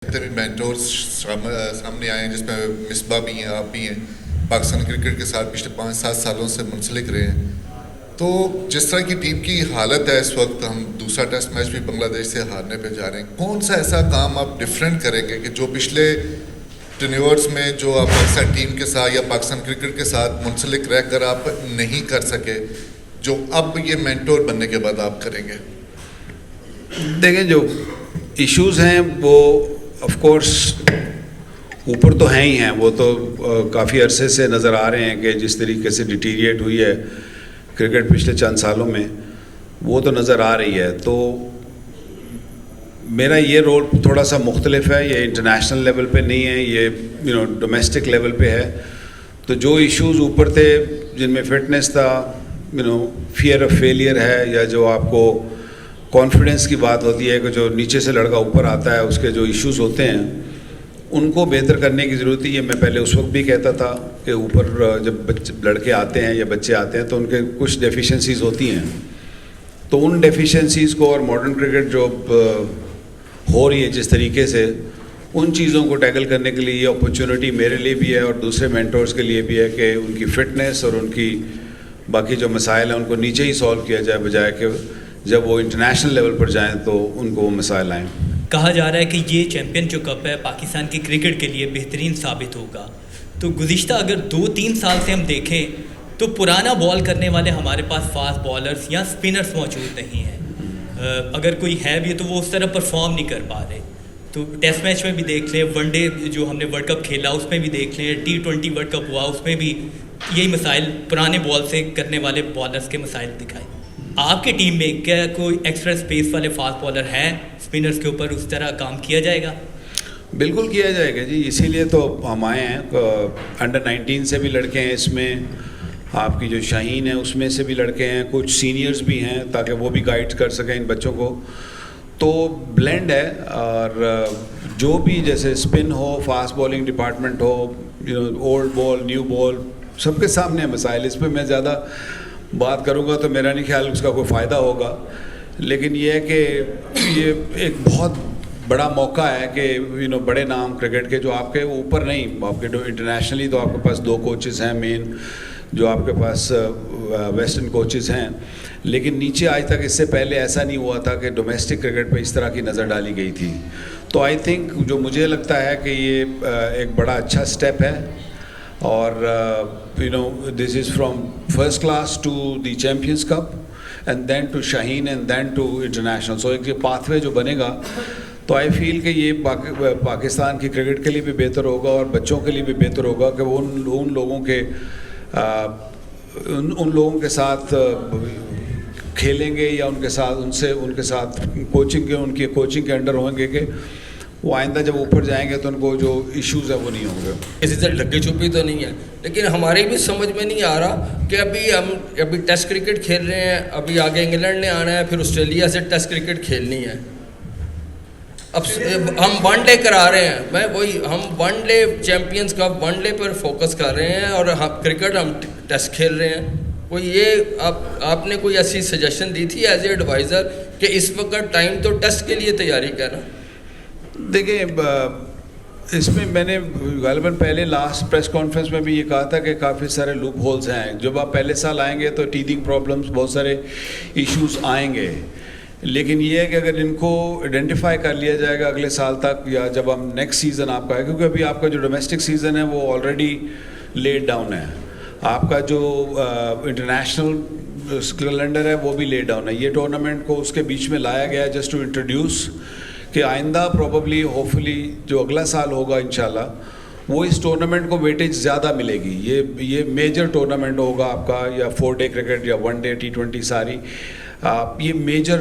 जितने भी मेंटोर्स सामने आए हैं, जिसमें मिसबा भी हैं, आप भी हैं, पाकिस्तान क्रिकेट के साथ पिछले 5-7 सालों से मुंसलिक रहे हैं। तो जिस तरह की टीम की हालत है इस वक्त, हम दूसरा टेस्ट मैच भी बांग्लादेश से हारने पे जा रहे हैं, कौन सा ऐसा काम आप डिफरेंट करेंगे कि जो पिछले टेन्योर्स में जो आप पाकिस्तान टीम के साथ या पाकिस्तान क्रिकेट के साथ मुंसलिक रहकर आप नहीं कर सके, जो अब ये मेंटोर बनने के बाद आप करेंगे? देखें, जो इश्यूज़ हैं वो ऑफ कोर्स ऊपर तो हैं ही हैं, वो तो काफ़ी अरसे से नज़र आ रहे हैं कि जिस तरीके से डिटीरिएट हुई है क्रिकेट पिछले चंद सालों में, वो तो नज़र आ रही है। तो मेरा ये रोल थोड़ा सा मुख्तलिफ है, ये इंटरनेशनल लेवल पे नहीं है, ये डोमेस्टिक लेवल पे है। तो जो इश्यूज़ ऊपर थे जिनमें फिटनेस था, फियर ऑफ फेलियर है, या जो आपको कॉन्फिडेंस की बात होती है कि जो नीचे से लड़का ऊपर आता है उसके जो इश्यूज़ होते हैं उनको बेहतर करने की ज़रूरत है। ये मैं पहले उस वक्त भी कहता था कि ऊपर जब लड़के आते हैं या बच्चे आते हैं तो उनके कुछ डेफिशिएंसीज़ होती हैं, तो उन डेफिशिएंसीज़ को, और मॉडर्न क्रिकेट जो हो रही है जिस तरीके से, उन चीज़ों को टैकल करने के लिए ये अपॉर्चुनिटी मेरे लिए भी है और दूसरे मेंटोर्स के लिए भी है कि उनकी फ़िटनेस और उनकी बाकी जो मसाइल हैं उनको नीचे ही सॉल्व किया जाए, बजाय कि जब वो इंटरनेशनल लेवल पर जाएं तो उनको वो मसाइल आएँ। कहा जा रहा है कि ये चैम्पियन जो कप है पाकिस्तान की क्रिकेट के लिए बेहतरीन साबित होगा। तो गुज़िश्ता अगर 2-3 साल से हम देखें तो पुराना बॉल करने वाले हमारे पास फास्ट बॉलर्स या स्पिनर्स मौजूद नहीं हैं। अगर कोई है भी तो वो उस तरह परफॉर्म नहीं कर पा रहे। तो टेस्ट मैच में भी देख लें, वनडे जो हमने वर्ल्ड कप खेला उसमें भी देख लें, T20 वर्ल्ड कप हुआ उसमें भी यही मसाइल पुराने बॉल से करने वाले बॉलर्स के मसाइल दिखाए। आपकी टीम में क्या कोई एक्स्ट्रा स्पेस वाले फास्ट बॉलर हैं? स्पिनर्स के ऊपर उस तरह काम किया जाएगा? बिल्कुल किया जाएगा जी, इसीलिए तो हम आए हैं। अंडर 19 से भी लड़के हैं इसमें, आपकी जो शाहीन है उसमें से भी लड़के हैं, कुछ सीनियर्स भी हैं ताकि वो भी गाइड कर सकें इन बच्चों को। तो ब्लेंड है, और जो भी जैसे स्पिन हो, फास्ट बॉलिंग डिपार्टमेंट हो, ओल्ड बॉल, न्यू बॉल, सबके सामने मसाइल। इस पर मैं ज़्यादा बात करूँगा तो मेरा नहीं ख्याल उसका कोई फ़ायदा होगा, लेकिन ये है कि ये एक बहुत बड़ा मौका है कि बड़े नाम क्रिकेट के जो आपके ऊपर नहीं, आपके इंटरनेशनली तो आपके पास 2 कोचेज़ हैं मेन, जो आपके पास वेस्टर्न कोचेज़ हैं, लेकिन नीचे आज तक इससे पहले ऐसा नहीं हुआ था कि डोमेस्टिक क्रिकेट पे इस तरह की नज़र डाली गई थी। तो आई थिंक जो मुझे लगता है कि ये एक बड़ा अच्छा स्टेप है, और this is from first class to the champions cup and then to Shaheen and then to international. So एक ये पाथवे जो बनेगा, तो आई फील कि ये पाकिस्तान की क्रिकेट के लिए भी बेहतर होगा और बच्चों के लिए भी बेहतर होगा कि वो उन लोगों के साथ खेलेंगे या उनके साथ उनकी कोचिंग के अंडर होंगे कि वो आइंदा जब ऊपर जाएंगे तो उनको जो इश्यूज़ है वो नहीं होंगे। किसी से ढक्की छुपी तो नहीं है, लेकिन हमारी भी समझ में नहीं आ रहा कि अभी टेस्ट क्रिकेट खेल रहे हैं, अभी आगे इंग्लैंड ने आना है, फिर ऑस्ट्रेलिया से टेस्ट क्रिकेट खेलनी है। अब हम वनडे करा रहे हैं, हम वनडे चैम्पियंस कप वनडे पर फोकस कर रहे हैं और क्रिकेट हम टेस्ट खेल रहे हैं। कोई ये आपने कोई ऐसी सजेशन दी थी एज ए एडवाइज़र कि इस वक्त टाइम तो टेस्ट के लिए तैयारी करना? देखिए, इसमें मैंने गालिबन पहले लास्ट प्रेस कॉन्फ्रेंस में भी ये कहा था कि काफ़ी सारे लूप होल्स हैं। जब आप पहले साल आएंगे तो टीथिंग प्रॉब्लम्स, बहुत सारे इश्यूज आएंगे, लेकिन ये है कि अगर इनको आइडेंटिफाई कर लिया जाएगा अगले साल तक, या जब हम नेक्स्ट सीज़न आपका है, क्योंकि अभी आपका जो डोमेस्टिक सीज़न है वो ऑलरेडी लेड डाउन है, आपका जो इंटरनेशनल कैलेंडर है वो भी लेड डाउन है। ये टूर्नामेंट को उसके बीच में लाया गया है जस्ट टू इंट्रोड्यूस कि आइंदा प्रॉबली होपफुली जो अगला साल होगा इंशाल्लाह वो इस टूर्नामेंट को वेटेज ज़्यादा मिलेगी। ये मेजर टूर्नामेंट होगा आपका, या 4 डे क्रिकेट या 1 डे T20 सारी, ये मेजर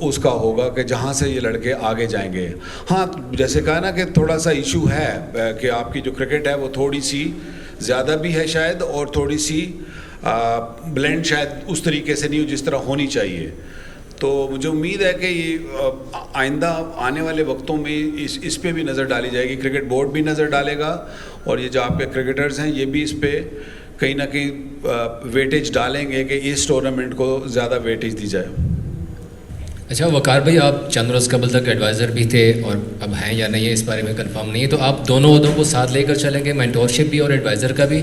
उसका होगा कि जहाँ से ये लड़के आगे जाएंगे। हाँ, जैसे कहा ना कि थोड़ा सा इशू है कि आपकी जो क्रिकेट है वो थोड़ी सी ज़्यादा भी है शायद, और थोड़ी सी ब्लेंड शायद उस तरीके से नहीं हो जिस तरह होनी चाहिए। तो मुझे उम्मीद है कि ये आइंदा आने वाले वक्तों में इस पे भी नज़र डाली जाएगी, क्रिकेट बोर्ड भी नज़र डालेगा, और ये जो आपके क्रिकेटर्स हैं ये भी इस पे कहीं ना कहीं वेटेज डालेंगे कि इस टूर्नामेंट को ज़्यादा वेटेज दी जाए। अच्छा वकार भाई, आप चंद रोज़ कबल तक एडवाइज़र भी थे और अब हैं या नहीं है इस बारे में कंफर्म नहीं है, तो आप दोनों ओहदों को साथ लेकर चलेंगे, मेंटोरशिप भी और एडवाइज़र का भी?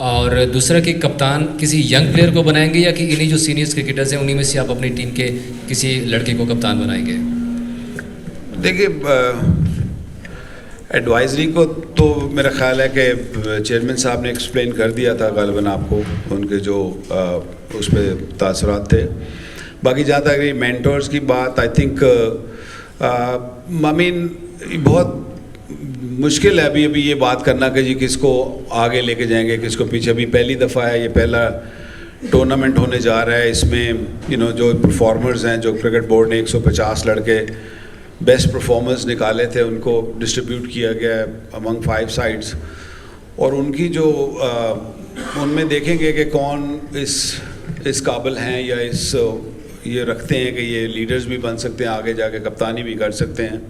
और दूसरा कि कप्तान किसी यंग प्लेयर को बनाएंगे या कि इन्हीं जो सीनियर्स क्रिकेटर्स हैं उन्हीं में से आप अपनी टीम के किसी लड़के को कप्तान बनाएंगे? देखिए, एडवाइजरी को तो मेरा ख्याल है कि चेयरमैन साहब ने एक्सप्लेन कर दिया था गालिबन आपको, उनके जो उस पर तासुरात थे। बाकी जहाँ तक ये मेंटर्स की बात, आई थिंक आई मीन बहुत मुश्किल है अभी ये बात करना कि जी किसको आगे लेके जाएंगे, किसको पीछे। अभी पहली दफ़ा है, ये पहला टूर्नामेंट होने जा रहा है। इसमें जो परफॉर्मर्स हैं, जो क्रिकेट बोर्ड ने 150 लड़के बेस्ट परफॉर्मेंस निकाले थे, उनको डिस्ट्रीब्यूट किया गया है अमंग 5 साइड्स, और उनकी जो उनमें देखेंगे कि कौन इस काबिल हैं या ये रखते हैं कि ये लीडर्स भी बन सकते हैं, आगे जाके कप्तानी भी कर सकते हैं।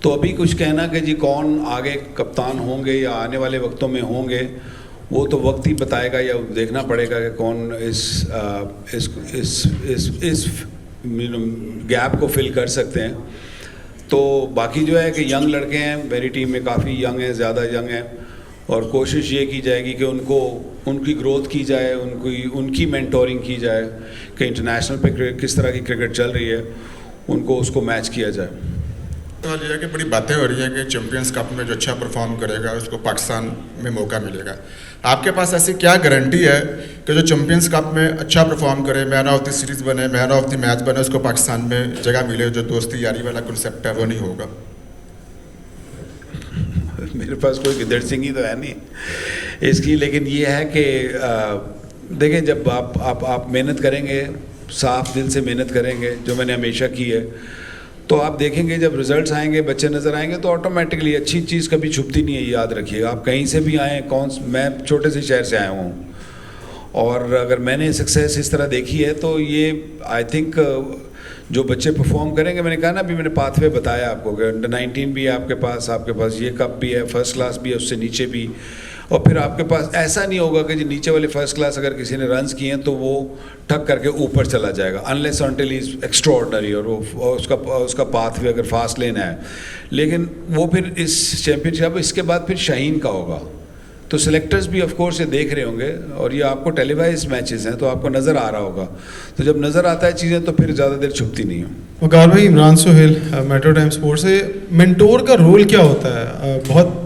तो अभी कुछ कहना कि जी कौन आगे कप्तान होंगे या आने वाले वक्तों में होंगे, वो तो वक्त ही बताएगा, या देखना पड़ेगा कि कौन इस गैप को फिल कर सकते हैं। तो बाकी जो है कि यंग लड़के हैं, मेरी टीम में काफ़ी यंग हैं, ज़्यादा यंग हैं, और कोशिश ये की जाएगी कि उनकी ग्रोथ की जाए, उनकी मेंटोरिंग की जाए कि इंटरनेशनल पे किस तरह की क्रिकेट चल रही है, उनको उसको मैच किया जाए। तो ये है कि बड़ी बातें हो रही हैं कि चैंपियंस कप में जो अच्छा परफॉर्म करेगा उसको पाकिस्तान में मौका मिलेगा। आपके पास ऐसी क्या गारंटी है कि जो चैंपियंस कप में अच्छा परफॉर्म करे, मैन ऑफ द सीरीज़ बने, मैन ऑफ द मैच बने, उसको पाकिस्तान में जगह मिले? जो दोस्ती यारी वाला कॉन्सेप्ट है वो नहीं होगा? मेरे पास कोई गिदड़ सिंह ही तो है नहीं इसकी, लेकिन ये है कि देखें, जब आप मेहनत करेंगे, साफ दिल से मेहनत करेंगे, जो मैंने हमेशा की है, तो आप देखेंगे जब रिजल्ट्स आएंगे, बच्चे नज़र आएंगे, तो ऑटोमेटिकली अच्छी चीज़ कभी छुपती नहीं है। याद रखिएगा, आप कहीं से भी आएँ, मैं छोटे से शहर से आया हूँ, और अगर मैंने सक्सेस इस तरह देखी है तो ये आई थिंक जो बच्चे परफॉर्म करेंगे, मैंने कहा ना, अभी मैंने पाथवे बताया आपको कि अंडर 19 भी है आपके पास ये कप भी है, फर्स्ट क्लास भी है, उससे नीचे भी, और फिर आपके पास ऐसा नहीं होगा कि जी नीचे वाले फर्स्ट क्लास अगर किसी ने रन्स किए हैं तो वो ठक करके ऊपर चला जाएगा, अनलेस अनटिल इज एक्स्ट्राऑर्डिनरी, और वो उसका पाथवे अगर फास्ट लेना है। लेकिन वो फिर इस चैम्पियनशिप इसके बाद फिर शाहीन का होगा, तो सिलेक्टर्स भी ऑफ कोर्स ये देख रहे होंगे, और ये आपको टेलीवाइज मैचेस हैं तो आपको नज़र आ रहा होगा, तो जब नज़र आता है चीज़ें तो फिर ज़्यादा देर छुपती नहीं है। वकार भाई, Imran Sohail, metro time sports से, मेंटोर का रोल क्या होता है? बहुत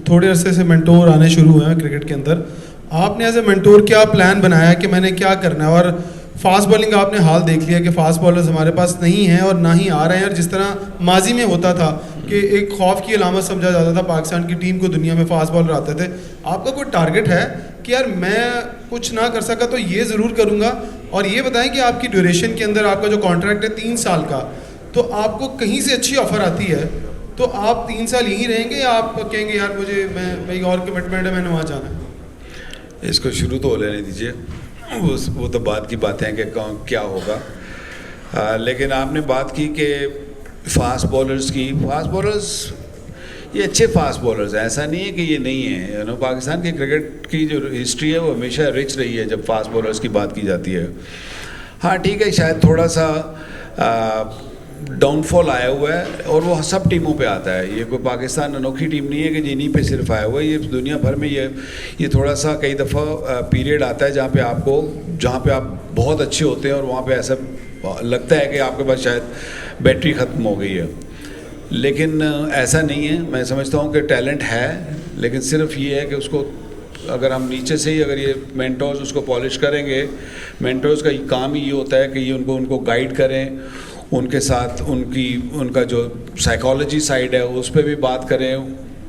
थोड़े अरसे से मेंटोर आने शुरू हुए हैं क्रिकेट के अंदर। आपने एज ए मेंटोर क्या प्लान बनाया कि मैंने क्या करना है? और फास्ट बॉलिंग का आपने हाल देख लिया कि फास्ट बॉलर्स हमारे पास नहीं हैं और ना ही आ रहे हैं, और जिस तरह माजी में होता था कि एक खौफ की अलामत समझा जाता था पाकिस्तान की टीम को दुनिया में फास्ट बॉलर आते थे, आपका कोई टारगेट है कि यार मैं कुछ ना कर सका तो ये ज़रूर करूँगा? और ये बताएं कि आपकी ड्यूरेशन के अंदर आपका जो कॉन्ट्रैक्ट है 3 साल का, तो आपको कहीं से अच्छी ऑफ़र आती है तो आप 3 साल यहीं रहेंगे, या आप कहेंगे यार मेरी और कमिटमेंट है, मैंने वहाँ जाना है? इसको शुरू तो लेने दीजिए, वो तो बात की बातें हैं कि क्या होगा। लेकिन आपने बात की कि फास्ट बॉलर्स ये अच्छे फास्ट बॉलर्स हैं, ऐसा नहीं है कि ये नहीं है। पाकिस्तान की क्रिकेट की जो हिस्ट्री है वो हमेशा रिच रही है जब फास्ट बॉलर्स की बात की जाती है। हाँ ठीक है, शायद थोड़ा सा डाउनफॉल आया हुआ है, और वो सब टीमों पे आता है, ये कोई पाकिस्तान अनोखी टीम नहीं है कि जिन्हीं पे सिर्फ आया हुआ है, ये दुनिया भर में ये थोड़ा सा कई दफ़ा पीरियड आता है जहाँ पे आप बहुत अच्छे होते हैं और वहाँ पे ऐसा लगता है कि आपके पास शायद बैटरी ख़त्म हो गई है, लेकिन ऐसा नहीं है। मैं समझता हूँ कि टैलेंट है, लेकिन सिर्फ ये है कि उसको अगर हम नीचे से ही अगर ये मेंटर्स उसको पॉलिश करेंगे, मेंटर्स का काम ही ये होता है कि ये उनको गाइड करें, उनके साथ उनका जो साइकोलॉजी साइड है उस पर भी बात करें,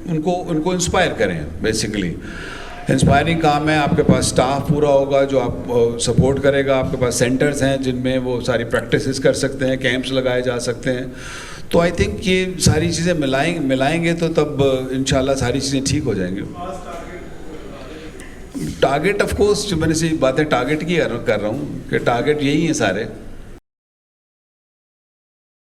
उनको इंस्पायर करें। बेसिकली इंस्पायरिंग काम है। आपके पास स्टाफ पूरा होगा जो आप सपोर्ट करेगा, आपके पास सेंटर्स हैं जिनमें वो सारी प्रैक्टिसेस कर सकते हैं, कैंप्स लगाए जा सकते हैं। तो आई थिंक ये सारी चीज़ें मिलाएंगे तो तब इंशाल्लाह सारी चीज़ें ठीक हो जाएंगी। टारगेट ऑफ कोर्स जो मैंने से बातें टारगेट की कर रहा हूँ कि टारगेट यही है सारे।